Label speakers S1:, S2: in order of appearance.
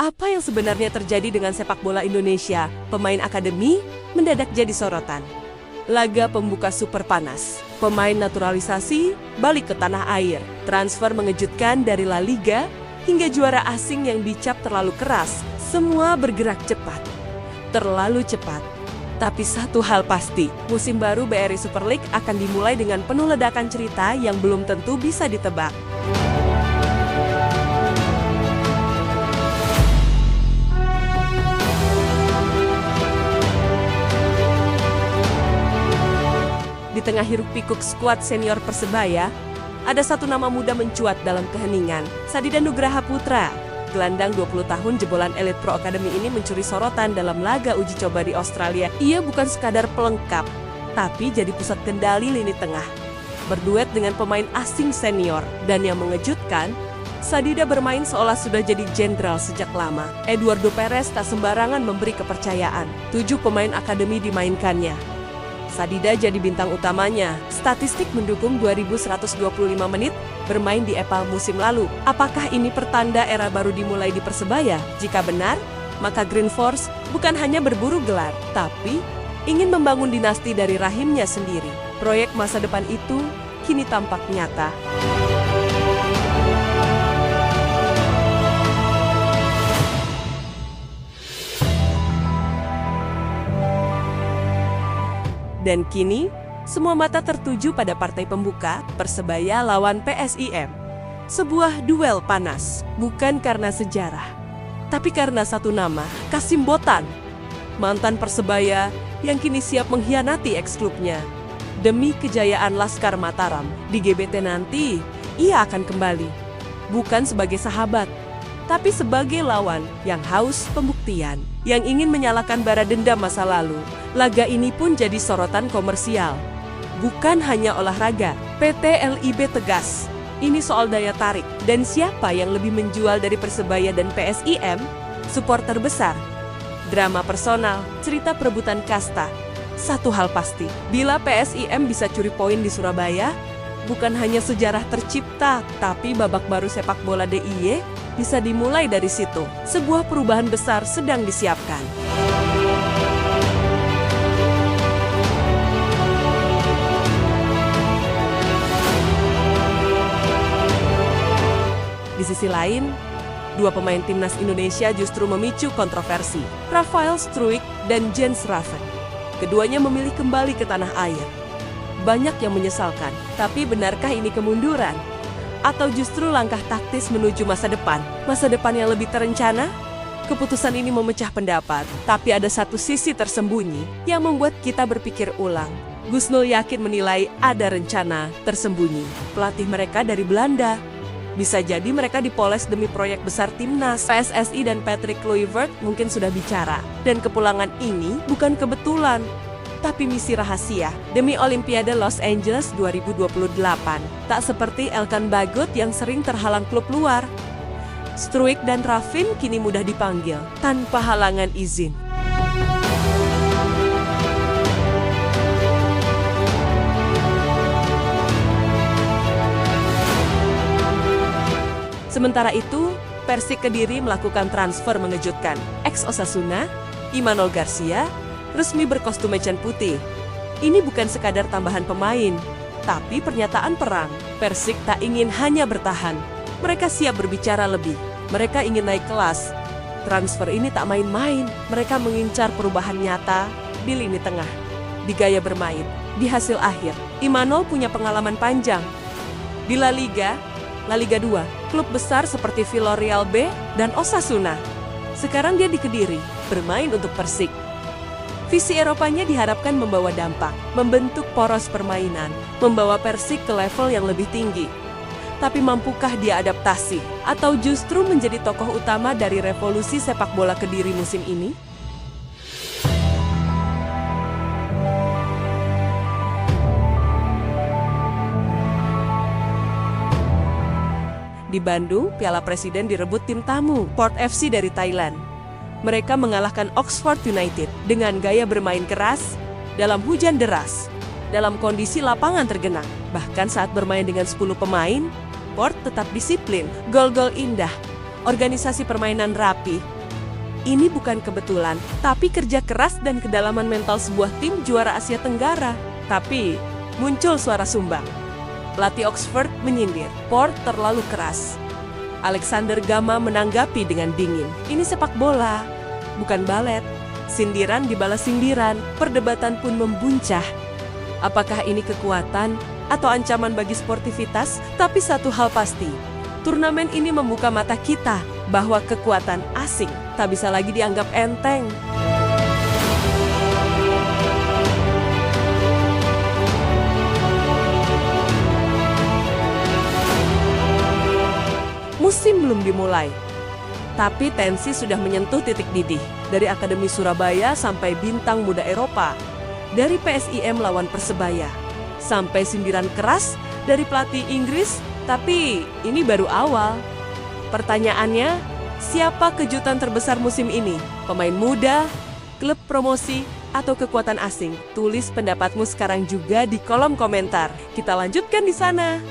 S1: Apa yang sebenarnya terjadi dengan sepak bola Indonesia? Pemain akademi mendadak jadi sorotan. Laga pembuka super panas. Pemain naturalisasi balik ke tanah air. Transfer mengejutkan dari La Liga hingga juara asing yang dicap terlalu keras. Semua bergerak cepat. Terlalu cepat. Tapi satu hal pasti, musim baru BRI Super League akan dimulai dengan penuh ledakan cerita yang belum tentu bisa ditebak. Di tengah hiruk-pikuk skuad senior Persebaya, ada satu nama muda mencuat dalam keheningan, Sadida Nugraha Putra. Gelandang 20 tahun jebolan Elite Pro Academy ini mencuri sorotan dalam laga uji coba di Australia. Ia bukan sekadar pelengkap, tapi jadi pusat kendali lini tengah. Berduet dengan pemain asing senior, dan yang mengejutkan, Sadida bermain seolah sudah jadi jenderal sejak lama. Eduardo Perez tak sembarangan memberi kepercayaan. 7 pemain akademi dimainkannya. Sadida jadi bintang utamanya. Statistik mendukung 2.125 menit bermain di EPAL musim lalu. Apakah ini pertanda era baru dimulai di Persebaya? Jika benar, maka Green Force bukan hanya berburu gelar, tapi ingin membangun dinasti dari rahimnya sendiri. Proyek masa depan itu kini tampak nyata. Dan kini, semua mata tertuju pada partai pembuka Persebaya lawan PSIM. Sebuah duel panas, bukan karena sejarah, tapi karena satu nama, Kasim Botan. Mantan Persebaya yang kini siap mengkhianati eks-klubnya. Demi kejayaan Laskar Mataram, di GBT nanti, ia akan kembali. Bukan sebagai sahabat, tapi sebagai lawan yang haus pembuktian, yang ingin menyalakan bara dendam masa lalu. Laga ini pun jadi sorotan komersial. Bukan hanya olahraga, PT LIB tegas. Ini soal daya tarik, dan siapa yang lebih menjual dari Persebaya dan PSIM? Supporter besar, drama personal, cerita perebutan kasta. Satu hal pasti, bila PSIM bisa curi poin di Surabaya, bukan hanya sejarah tercipta, tapi babak baru sepak bola DIY bisa dimulai dari situ. Sebuah perubahan besar sedang disiapkan. Di sisi lain, 2 pemain timnas Indonesia justru memicu kontroversi, Rafael Struijk dan Jens Raven. Keduanya memilih kembali ke tanah air. Banyak yang menyesalkan, tapi benarkah ini kemunduran? Atau justru langkah taktis menuju masa depan yang lebih terencana? Keputusan ini memecah pendapat, tapi ada satu sisi tersembunyi yang membuat kita berpikir ulang. Gus Nul yakin menilai ada rencana tersembunyi. Pelatih mereka dari Belanda. Bisa jadi mereka dipoles demi proyek besar timnas. PSSI dan Patrick Kluivert mungkin sudah bicara. Dan kepulangan ini bukan kebetulan, tapi misi rahasia demi Olimpiade Los Angeles 2028. Tak seperti Elkan Bagot yang sering terhalang klub luar. Struijk dan Raven kini mudah dipanggil tanpa halangan izin. Sementara itu, Persik Kediri melakukan transfer mengejutkan. Ex-Osasuna, Imanol Garcia, resmi berkostum macan putih. Ini bukan sekadar tambahan pemain, tapi pernyataan perang. Persik tak ingin hanya bertahan. Mereka siap berbicara lebih. Mereka ingin naik kelas. Transfer ini tak main-main. Mereka mengincar perubahan nyata di lini tengah, di gaya bermain, di hasil akhir. Imanol punya pengalaman panjang di La Liga 2, klub besar seperti Villarreal B dan Osasuna. Sekarang dia di Kediri, bermain untuk Persik. Visi Eropanya diharapkan membawa dampak, membentuk poros permainan, membawa Persik ke level yang lebih tinggi. Tapi mampukah dia adaptasi? Atau justru menjadi tokoh utama dari revolusi sepak bola Kediri musim ini? Di Bandung, Piala Presiden direbut tim tamu, Port FC dari Thailand. Mereka mengalahkan Oxford United dengan gaya bermain keras, dalam hujan deras, dalam kondisi lapangan tergenang. Bahkan saat bermain dengan 10 pemain, Port tetap disiplin, gol-gol indah, organisasi permainan rapi, Ini bukan kebetulan, tapi kerja keras dan kedalaman mental sebuah tim juara Asia Tenggara. Tapi, muncul suara sumbang. Pelatih Oxford menyindir, Port terlalu keras. Alexander Gama menanggapi dengan dingin, ini sepak bola, bukan balet. Sindiran dibalas sindiran, perdebatan pun membuncah. Apakah ini kekuatan atau ancaman bagi sportivitas? Tapi satu hal pasti, turnamen ini membuka mata kita bahwa kekuatan asing tak bisa lagi dianggap enteng. Musim belum dimulai, tapi tensi sudah menyentuh titik didih. Dari Akademi Surabaya sampai bintang muda Eropa, dari PSIM lawan Persebaya, sampai sindiran keras dari pelatih Inggris, tapi ini baru awal. Pertanyaannya, siapa kejutan terbesar musim ini? Pemain muda, klub promosi, atau kekuatan asing? Tulis pendapatmu sekarang juga di kolom komentar. Kita lanjutkan di sana.